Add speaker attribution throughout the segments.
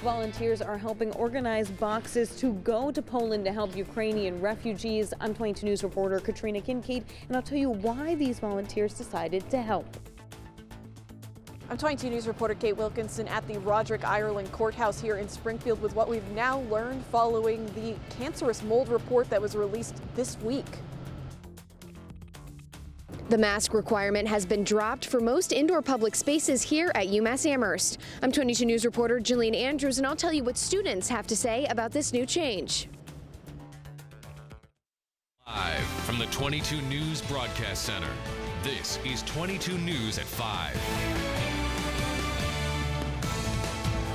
Speaker 1: Volunteers are helping organize boxes to go to Poland to help Ukrainian refugees. I'm 22 News reporter Katrina Kincaid, and I'll tell you why these volunteers decided to help.
Speaker 2: I'm 22 News reporter Kate Wilkinson at the Roderick Ireland Courthouse here in Springfield with what we've now learned following the cancerous mold report that was released this week.
Speaker 3: The mask requirement has been dropped for most indoor public spaces here at UMass Amherst. I'm 22 News reporter Jillian Andrews, and I'll tell you what students have to say about this new change.
Speaker 4: Live from the 22 News Broadcast Center, this is 22 News at 5.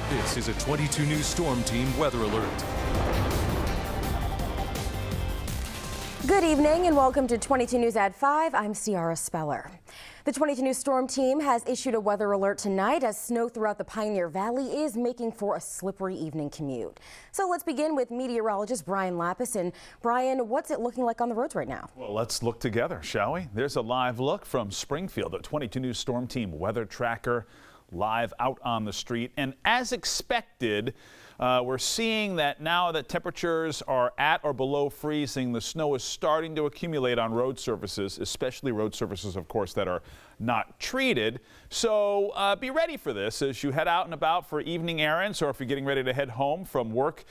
Speaker 5: This is a 22 News Storm Team weather alert.
Speaker 6: Good evening and welcome to 22 News at 5. I'm Ciara Speller. The 22 News Storm Team has issued a weather alert tonight as snow throughout the Pioneer Valley is making for a slippery evening commute. So let's begin with meteorologist Brian Lapis. And Brian, what's it looking like on the roads right now?
Speaker 7: Well, let's look together, shall we? There's a live look from Springfield, the 22 News Storm Team weather tracker live out on the street. And as expected, we're seeing that now that temperatures are at or below freezing, the snow is starting to accumulate on road surfaces, especially road surfaces, of course, that are not treated. So be ready for this as you head out and about for evening errands, or if you're getting ready to head home from work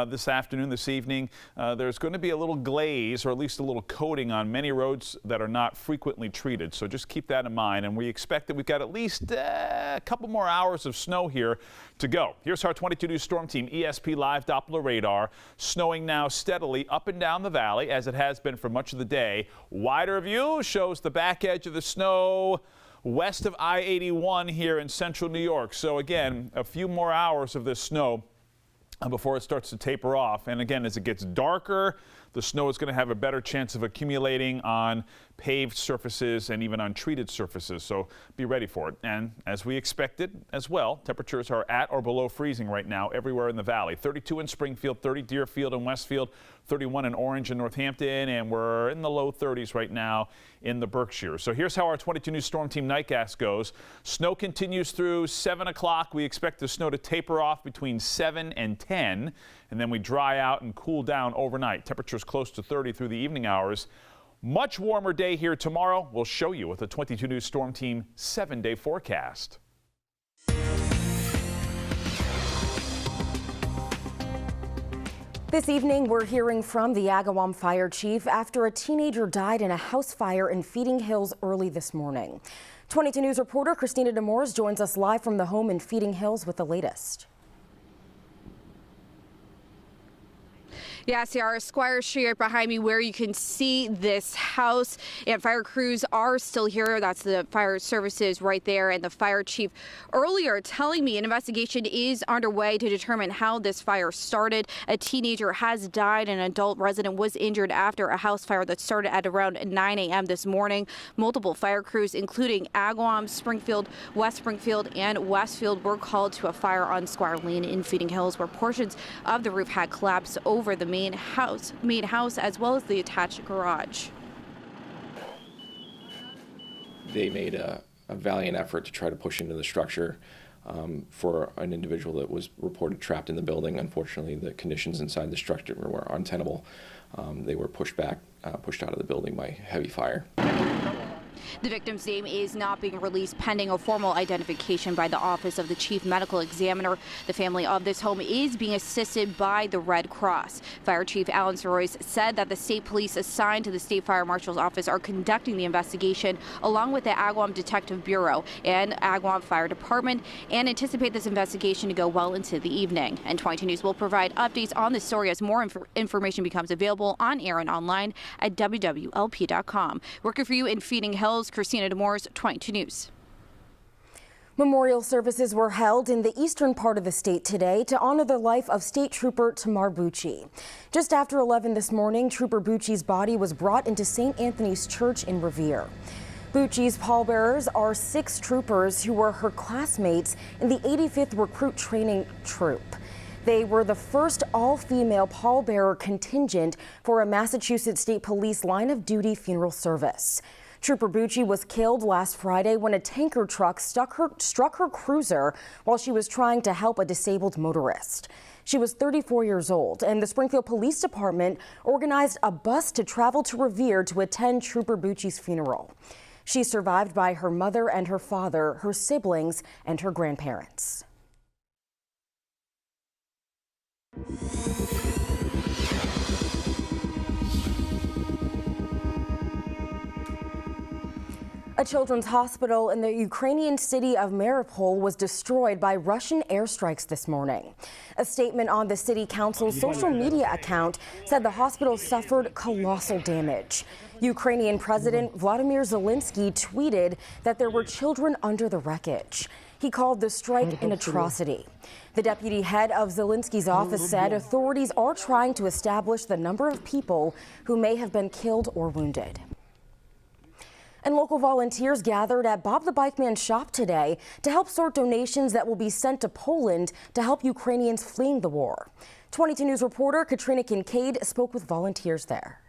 Speaker 7: this afternoon, this evening. There's going to be a little glaze, or at least a little coating on many roads that are not frequently treated. So just keep that in mind. And we expect that we've got at least a couple more hours of snow here to go. Here's our 22 News Storm Team ESP Live Doppler radar. Snowing now steadily up and down the valley, as it has been for much of the day. Wider view shows the back edge of the snow west of I-81 here in central New York. So again, a few more hours of this snow before it starts to taper off. And again, as it gets darker, the snow is going to have a better chance of accumulating on paved surfaces and even on treated surfaces. So be ready for it. And as we expected as well, temperatures are at or below freezing right now everywhere in the valley. 32 in Springfield, 30 Deerfield and Westfield, 31 in Orange and Northampton, and we're in the low 30s right now in the Berkshires. So here's how our 22 News Storm Team nightcast goes. Snow continues through 7 o'clock. We expect the snow to taper off between 7 and 10, and then we dry out and cool down overnight. Temperatures close to 30 through the evening hours. Much warmer day here tomorrow. We'll show you with the 22 News Storm Team 7-day forecast.
Speaker 6: This evening, we're hearing from the Agawam Fire Chief after a teenager died in a house fire in Feeding Hills early this morning. 22 News reporter Christina Demores joins us live from the home in Feeding Hills with the latest.
Speaker 8: Yeah, Ciara, Squire Street right behind me where you can see this house, and fire crews are still here. That's the fire services right there, and the fire chief earlier telling me an investigation is underway to determine how this fire started. A teenager has died. An adult resident was injured after a house fire that started at around 9 a.m. this morning. Multiple fire crews, including Agawam, Springfield, West Springfield, and Westfield, were called to a fire on Squire Lane in Feeding Hills, where portions of the roof had collapsed over the main house as well as the attached garage.
Speaker 9: They made a valiant effort to try to push into the structure for an individual that was reported trapped in the building. Unfortunately, the conditions inside the structure were untenable. They were pushed out of the building by heavy fire.
Speaker 8: The victim's name is not being released pending a formal identification by the Office of the Chief Medical Examiner. The family of this home is being assisted by the Red Cross. Fire Chief Alan Sorois said that the state police assigned to the State Fire Marshal's office are conducting the investigation along with the Agawam Detective Bureau and Agawam Fire Department, and anticipate this investigation to go well into the evening. And 22 News will provide updates on this story as more information becomes available on air and online at WWLP.com. Working for you in Feeding Hills, Christina Demores, 22 News.
Speaker 6: Memorial services were held in the eastern part of the state today to honor the life of State Trooper Tamar Bucci. Just after 11 this morning, Trooper Bucci's body was brought into St. Anthony's Church in Revere. Bucci's pallbearers are 6 troopers who were her classmates in the 85th Recruit Training Troop. They were the first all-female pallbearer contingent for a Massachusetts State Police line of duty funeral service. Trooper Bucci was killed last Friday when a tanker truck struck her cruiser while she was trying to help a disabled motorist. She was 34 years old, and the Springfield Police Department organized a bus to travel to Revere to attend Trooper Bucci's funeral. She's survived by her mother and her father, her siblings, and her grandparents. A children's hospital in the Ukrainian city of Mariupol was destroyed by Russian airstrikes this morning. A statement on the city council's social media account said the hospital suffered colossal damage. Ukrainian President Vladimir Zelensky tweeted that there were children under the wreckage. He called the strike an atrocity. The deputy head of Zelensky's office said authorities are trying to establish the number of people who may have been killed or wounded. And local volunteers gathered at Bob the Bike Man's shop today to help sort donations that will be sent to Poland to help Ukrainians fleeing the war. 22 News reporter Katrina Kincaid spoke with volunteers there.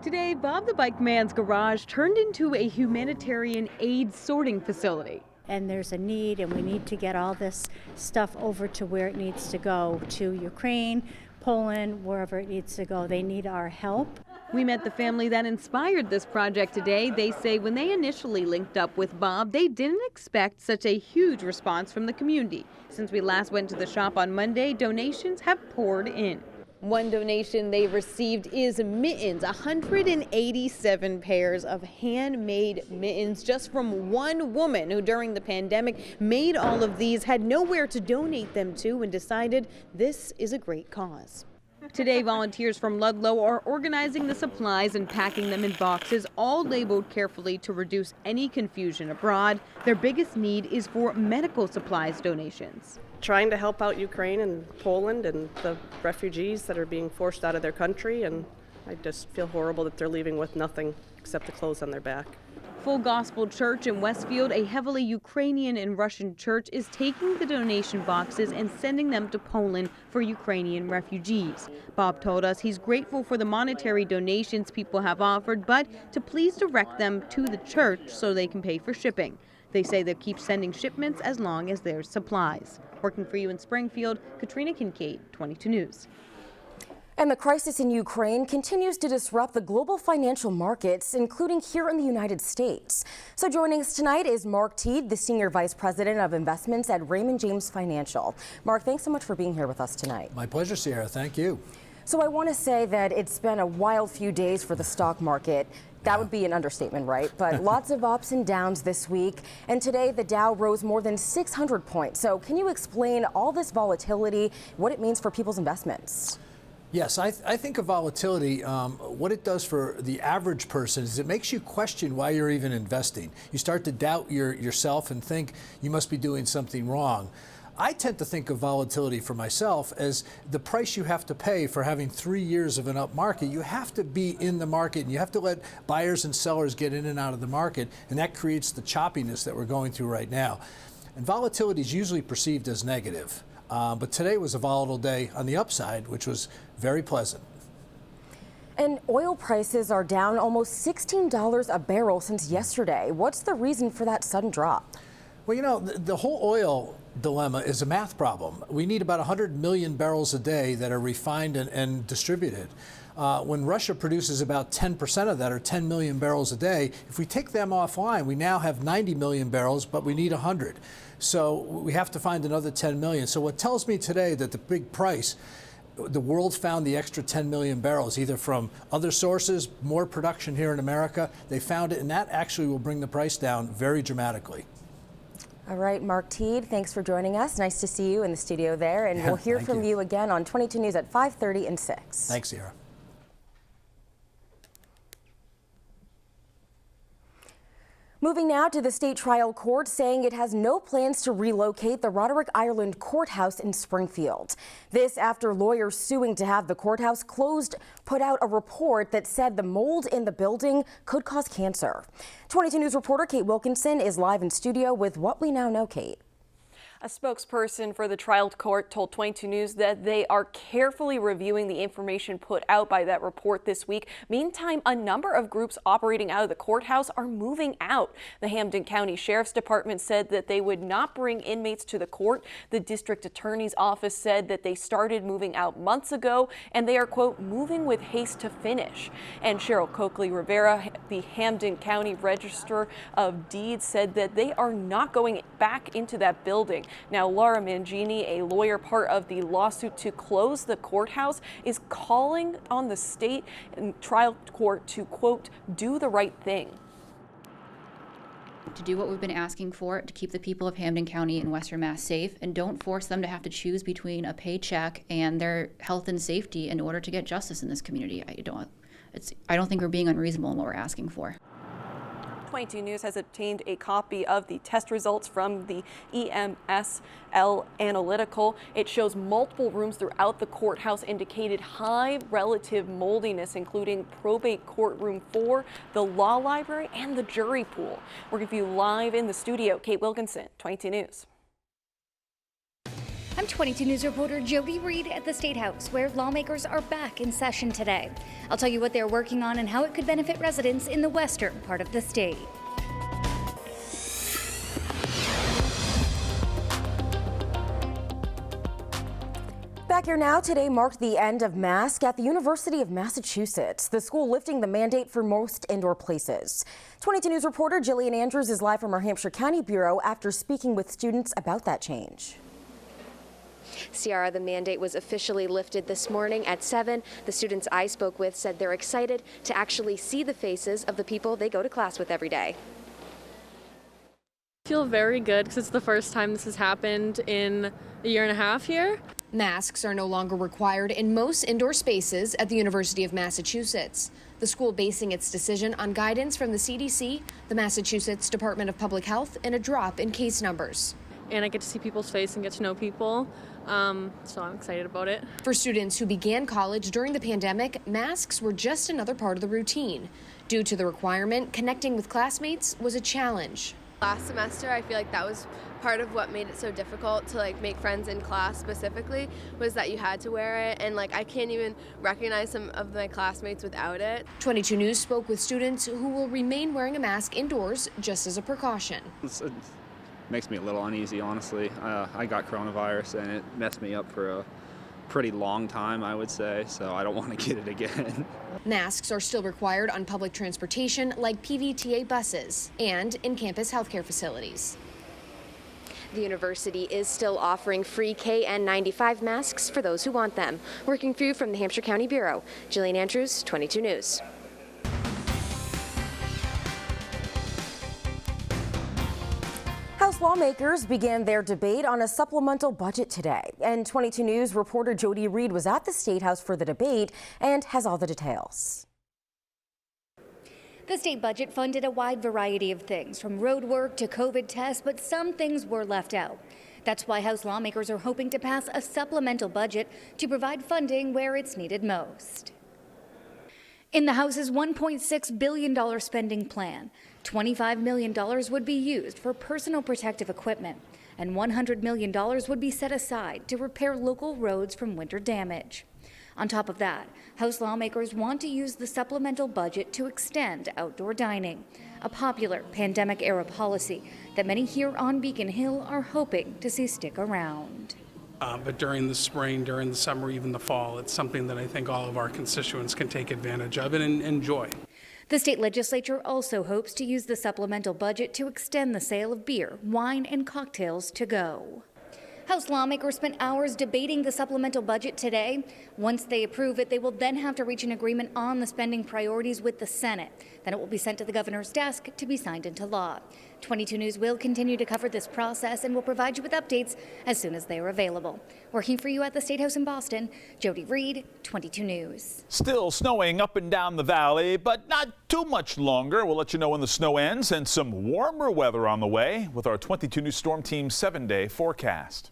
Speaker 1: Today, Bob the Bike Man's garage turned into a humanitarian aid sorting facility.
Speaker 10: And there's a need, and we need to get all this stuff over to where it needs to go, to Ukraine, Poland, wherever it needs to go. They need our help.
Speaker 1: We met the family that inspired this project today. They say when they initially linked up with Bob, they didn't expect such a huge response from the community. Since we last went to the shop on Monday, donations have poured in. One donation they received is mittens, 187 pairs of handmade mittens just from one woman who during the pandemic made all of these, had nowhere to donate them to, and decided this is a great cause. Today, volunteers from Ludlow are organizing the supplies and packing them in boxes, all labeled carefully to reduce any confusion abroad. Their biggest need is for medical supplies donations.
Speaker 11: Trying to help out Ukraine and Poland and the refugees that are being forced out of their country, and I just feel horrible that they're leaving with nothing except the clothes on their back.
Speaker 1: Full Gospel Church in Westfield, a heavily Ukrainian and Russian church, is taking the donation boxes and sending them to Poland for Ukrainian refugees. Bob told us he's grateful for the monetary donations people have offered, but to please direct them to the church so they can pay for shipping. They say they'll keep sending shipments as long as there's supplies. Working for you in Springfield, Katrina Kincaid, 22 News.
Speaker 6: And the crisis in Ukraine continues to disrupt the global financial markets, including here in the United States. So joining us tonight is Mark Teed, the Senior Vice President of Investments at Raymond James Financial. Mark, thanks so much for being here with us tonight.
Speaker 12: My pleasure, Sierra. Thank you.
Speaker 6: So I want to say that it's been a wild few days for the stock market. That would be an understatement, right? But lots of ups and downs this week. And today, the Dow rose more than 600 points. So can you explain all this volatility, what it means for people's investments?
Speaker 12: Yes, I think of volatility, what it does for the average person is it makes you question why you're even investing. You start to doubt yourself and think you must be doing something wrong. I tend to think of volatility for myself as the price you have to pay for having 3 years of an up market. You have to be in the market, and you have to let buyers and sellers get in and out of the market, and that creates the choppiness that we're going through right now. And volatility is usually perceived as negative. But today was a volatile day on the upside, which was very pleasant.
Speaker 6: And oil prices are down almost $16 a barrel since yesterday. What's the reason for that sudden drop?
Speaker 12: Well, you know, the whole oil dilemma is a math problem. We need about 100 million barrels a day that are refined and distributed. When Russia produces about 10% of that, or 10 million barrels a day, if we take them offline, we now have 90 million barrels, but we need 100. So we have to find another 10 million. So what tells me today that the big price, the world found the extra 10 million barrels, either from other sources, more production here in America. They found it, and that actually will bring the price down very dramatically.
Speaker 6: All right, Mark Teed, thanks for joining us. Nice to see you in the studio there, and we'll hear from you again on 22 News at 5:30 and 6.
Speaker 12: Thanks, Sierra.
Speaker 6: Moving now to the state trial court, saying it has no plans to relocate the Roderick Ireland courthouse in Springfield. This after lawyers suing to have the courthouse closed put out a report that said the mold in the building could cause cancer. 22 News reporter Kate Wilkinson is live in studio with what we now know, Kate.
Speaker 13: A spokesperson for the trial court told 22 News that they are carefully reviewing the information put out by that report this week. Meantime, a number of groups operating out of the courthouse are moving out. The Hampden County Sheriff's Department said that they would not bring inmates to the court. The district attorney's office said that they started moving out months ago and they are, quote, moving with haste to finish. And Cheryl Coakley Rivera, the Hampden County Register of Deeds, said that they are not going back into that building. Now, Laura Mangini, a lawyer part of the lawsuit to close the courthouse, is calling on the state and trial court to, quote, do the right thing.
Speaker 14: To do what we've been asking for, to keep the people of Hampden County and Western Mass safe, and don't force them to have to choose between a paycheck and their health and safety in order to get justice in this community. I don't think we're being unreasonable in what we're asking for.
Speaker 13: 22 News has obtained a copy of the test results from the EMSL analytical. It shows multiple rooms throughout the courthouse indicated high relative moldiness, including probate courtroom 4, the law library, and the jury pool. We're with you live in the studio. Kate Wilkinson, 22 News.
Speaker 15: I'm 22 News reporter Jody Reed at the State House, where lawmakers are back in session today. I'll tell you what they're working on and how it could benefit residents in the western part of the state.
Speaker 6: Back here now, today marked the end of mask at the University of Massachusetts, the school lifting the mandate for most indoor places. 22 News reporter Jillian Andrews is live from our Hampshire County Bureau after speaking with students about that change.
Speaker 3: Ciara, the mandate was officially lifted this morning at 7. The students I spoke with said they're excited to actually see the faces of the people they go to class with every day.
Speaker 16: I feel very good because it's the first time this has happened in a year and a half here.
Speaker 3: Masks are no longer required in most indoor spaces at the University of Massachusetts. The school basing its decision on guidance from the CDC, the Massachusetts Department of Public Health, and a drop in case numbers.
Speaker 16: And I get to see people's face and get to know people, so I'm excited about it.
Speaker 3: For students who began college during the pandemic, masks were just another part of the routine. Due to the requirement, connecting with classmates was a challenge.
Speaker 17: Last semester, I feel like that was part of what made it so difficult to make friends in class specifically, was that you had to wear it, and I can't even recognize some of my classmates without it.
Speaker 3: 22 News spoke with students who will remain wearing a mask indoors just as a precaution.
Speaker 18: It makes me a little uneasy, honestly. I got coronavirus and it messed me up for a pretty long time, I would say, so I don't want to get it again.
Speaker 3: Masks are still required on public transportation like PVTA buses and in campus healthcare facilities. The university is still offering free KN95 masks for those who want them. Working for you from the Hampshire County Bureau, Jillian Andrews, 22 News.
Speaker 6: House lawmakers began their debate on a supplemental budget today. And 22 News reporter Jody Reed was at the State House for the debate and has all the details.
Speaker 15: The state budget funded a wide variety of things, from road work to COVID tests, but some things were left out. That's why House lawmakers are hoping to pass a supplemental budget to provide funding where it's needed most. In the House's $1.6 billion spending plan, $25 million would be used for personal protective equipment, and $100 million would be set aside to repair local roads from winter damage. On top of that, House lawmakers want to use the supplemental budget to extend outdoor dining, a popular pandemic-era policy that many here on Beacon Hill are hoping to see stick around.
Speaker 19: But during the spring, during the summer, even the fall, it's something that I think all of our constituents can take advantage of and enjoy.
Speaker 15: The state legislature also hopes to use the supplemental budget to extend the sale of beer, wine, and cocktails to go. House lawmakers spent hours debating the supplemental budget today. Once they approve it, they will then have to reach an agreement on the spending priorities with the Senate. Then it will be sent to the governor's desk to be signed into law. 22 News will continue to cover this process and will provide you with updates as soon as they are available. Working for you at the State House in Boston, Jody Reed, 22 News.
Speaker 7: Still snowing up and down the valley, but not too much longer. We'll let you know when the snow ends, and some warmer weather on the way with our 22 News Storm Team 7-day forecast.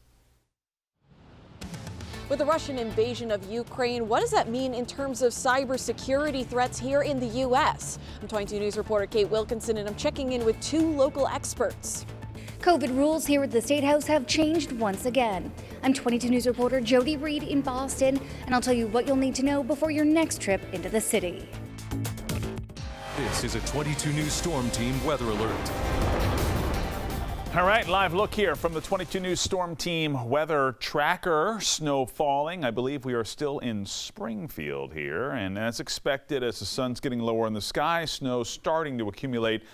Speaker 2: With the Russian invasion of Ukraine, what does that mean in terms of cybersecurity threats here in the U.S.? I'm 22 News reporter Kate Wilkinson, and I'm checking in with two local experts.
Speaker 15: COVID rules here at the State House have changed once again. I'm 22 News reporter Jody Reed in Boston, and I'll tell you what you'll need to know before your next trip into the city.
Speaker 5: This is a 22 News Storm Team weather alert.
Speaker 7: All right, live look here from the 22 News Storm Team weather tracker. Snow falling. I believe we are still in Springfield here, and as expected, as the sun's getting lower in the sky, snow starting to accumulate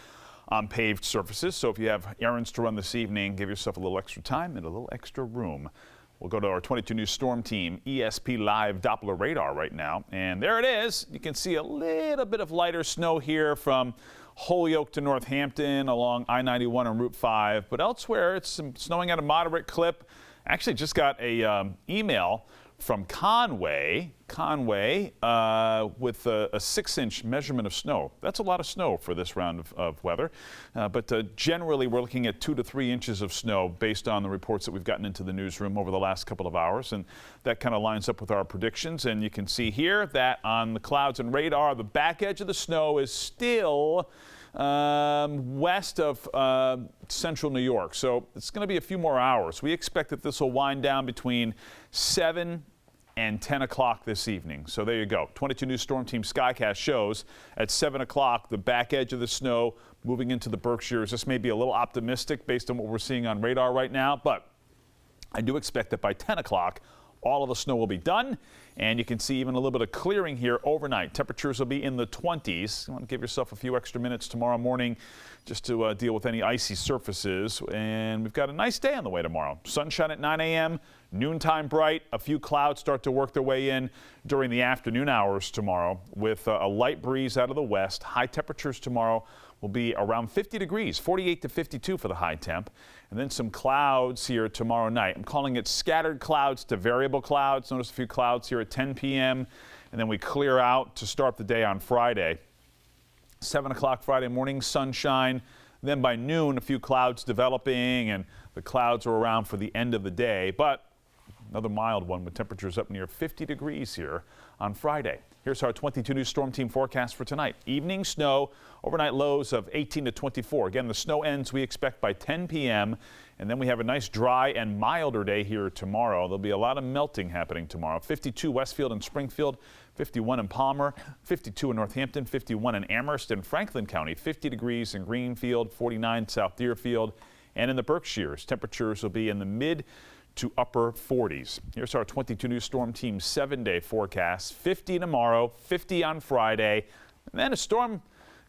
Speaker 7: on paved surfaces. So if you have errands to run this evening, give yourself a little extra time and a little extra room. We'll go to our 22 News Storm Team ESP Live Doppler radar right now. And there it is. You can see a little bit of lighter snow here from Holyoke to Northampton along I-91 and Route 5. But elsewhere, it's snowing at a moderate clip. Actually just got a email from Conway with a 6-inch measurement of snow. That's a lot of snow for this round of weather. But generally, we're looking at 2 to 3 inches of snow based on the reports that we've gotten into the newsroom over the last couple of hours. And that kind of lines up with our predictions. And you can see here that on the clouds and radar, the back edge of the snow is still west of central New York. So it's going to be a few more hours. We expect that this will wind down between 7 and 10 o'clock this evening. So there you go. 22 News Storm Team Skycast shows at 7 o'clock the back edge of the snow moving into the Berkshires. This may be a little optimistic based on what we're seeing on radar right now, but I do expect that by 10 o'clock all of the snow will be done, and you can see even a little bit of clearing here overnight. Temperatures will be in the 20s. You want to give yourself a few extra minutes tomorrow morning just to deal with any icy surfaces. And we've got a nice day on the way tomorrow. Sunshine at 9 a.m., noontime bright. A few clouds start to work their way in during the afternoon hours tomorrow with a light breeze out of the west. High temperatures tomorrow will be around 50 degrees, 48 to 52 for the high temp. And then some clouds here tomorrow night. I'm calling it scattered clouds to variable clouds. Notice a few clouds here at 10 p.m. And then we clear out to start the day on Friday. 7 o'clock Friday morning, sunshine. Then by noon, a few clouds developing, and the clouds are around for the end of the day. But another mild one with temperatures up near 50 degrees here on Friday. Here's our 22 News Storm Team forecast for tonight. Evening snow, overnight lows of 18 to 24. Again, the snow ends we expect by 10 p.m. And then we have a nice dry and milder day here tomorrow. There'll be a lot of melting happening tomorrow. 52 Westfield and Springfield, 51 in Palmer, 52 in Northampton, 51 in Amherst and Franklin County, 50 degrees in Greenfield, 49 South Deerfield, and in the Berkshires. Temperatures will be in the mid to upper 40s. Here's our 22 News Storm Team 7-day forecast. 50 tomorrow, 50 on Friday, and then a storm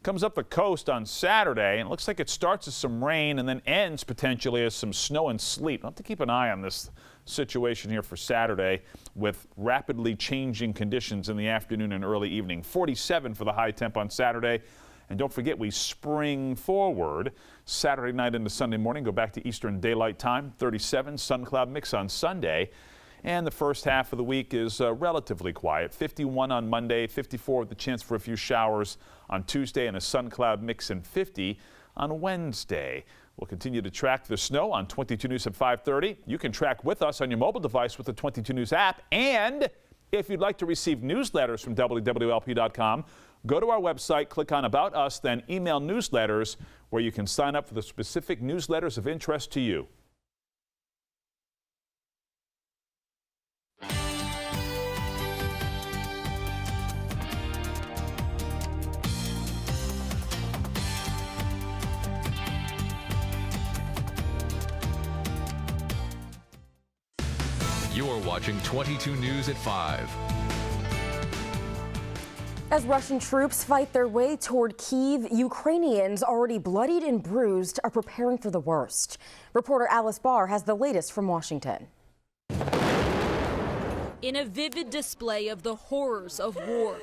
Speaker 7: comes up the coast on Saturday, and it looks like it starts as some rain and then ends potentially as some snow and sleet. We'll have to keep an eye on this situation here for Saturday with rapidly changing conditions in the afternoon and early evening. 47 for the high temp on Saturday. And don't forget, we spring forward Saturday night into Sunday morning, go back to Eastern Daylight Time, 37, sun cloud mix on Sunday. And the first half of the week is relatively quiet. 51 on Monday, 54 with the chance for a few showers on Tuesday, and a sun cloud mix in 50 on Wednesday. We'll continue to track the snow on 22 News at 5:30. You can track with us on your mobile device with the 22 News app. And if you'd like to receive newsletters from WWLP.com, go to our website, click on About Us, then email newsletters, where you can sign up for the specific newsletters of interest to you.
Speaker 4: You're watching 22 News at 5.
Speaker 6: As Russian troops fight their way toward Kyiv, Ukrainians already bloodied and bruised are preparing for the worst. Reporter Alice Barr has the latest from Washington.
Speaker 20: In a vivid display of the horrors of war,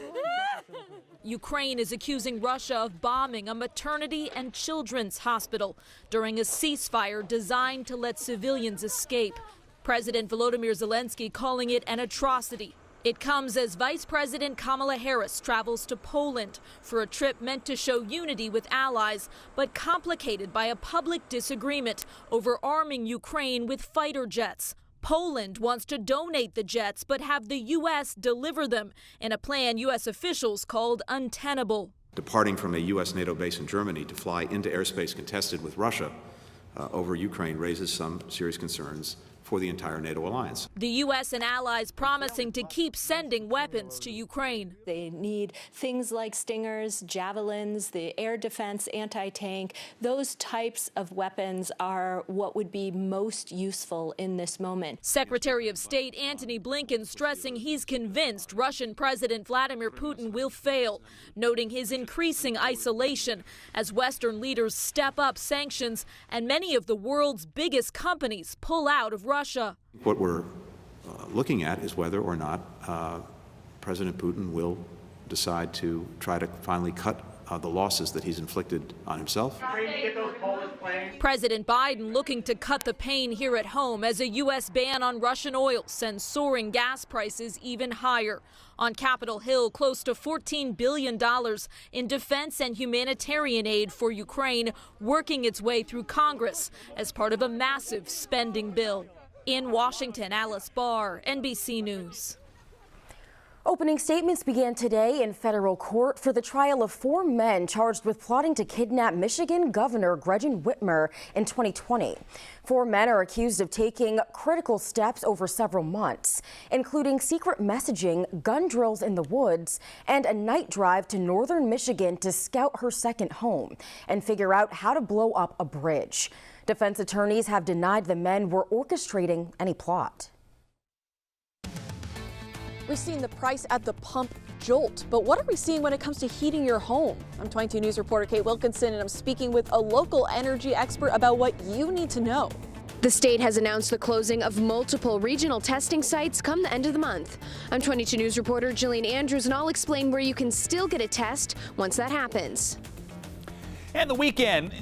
Speaker 20: Ukraine is accusing Russia of bombing a maternity and children's hospital during a ceasefire designed to let civilians escape. President Volodymyr Zelensky calling it an atrocity. It comes as Vice President Kamala Harris travels to Poland for a trip meant to show unity with allies, but complicated by a public disagreement over arming Ukraine with fighter jets. Poland wants to donate the jets, but have the U.S. deliver them in a plan U.S. officials called untenable.
Speaker 21: Departing from a U.S. NATO base in Germany to fly into airspace contested with Russia over Ukraine raises some serious concerns for the entire NATO alliance.
Speaker 20: The U.S. and allies promising to keep sending weapons to Ukraine.
Speaker 22: They need things like Stingers, Javelins, the air defense, anti-tank. Those types of weapons are what would be most useful in this moment.
Speaker 20: Secretary of State Antony Blinken stressing he's convinced Russian President Vladimir Putin will fail, noting his increasing isolation as Western leaders step up sanctions and many of the world's biggest companies pull out of Russia.
Speaker 21: What we're looking at is whether or not President Putin will decide to try to finally cut the losses that he's inflicted on himself.
Speaker 20: President Biden looking to cut the pain here at home as a U.S. ban on Russian oil sends soaring gas prices even higher. On Capitol Hill, close to $14 billion in defense and humanitarian aid for Ukraine working its way through Congress as part of a massive spending bill. In Washington, Alice Barr, NBC News.
Speaker 6: Opening statements began today in federal court for the trial of 4 men charged with plotting to kidnap Michigan Governor Gretchen Whitmer in 2020. 4 men are accused of taking critical steps over several months, including secret messaging, gun drills in the woods, and a night drive to northern Michigan to scout her second home and figure out how to blow up a bridge. Defense attorneys have denied the men were orchestrating any plot.
Speaker 2: We're seeing the price at the pump jolt, but what are we seeing when it comes to heating your home? I'm 22 News reporter Kate Wilkinson, and I'm speaking with a local energy expert about what you need to know.
Speaker 3: The state has announced the closing of multiple regional testing sites come the end of the month. I'm 22 News reporter Jillian Andrews, and I'll explain where you can still get a test once that happens.
Speaker 7: And the weekend,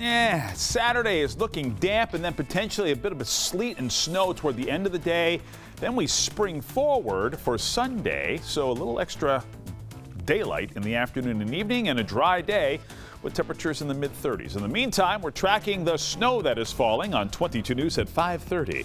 Speaker 7: Saturday is looking damp and then potentially a bit of a sleet and snow toward the end of the day. Then we spring forward for Sunday, so a little extra daylight in the afternoon and evening and a dry day with temperatures in the mid-30s. In the meantime, we're tracking the snow that is falling on 22 News at 5:30.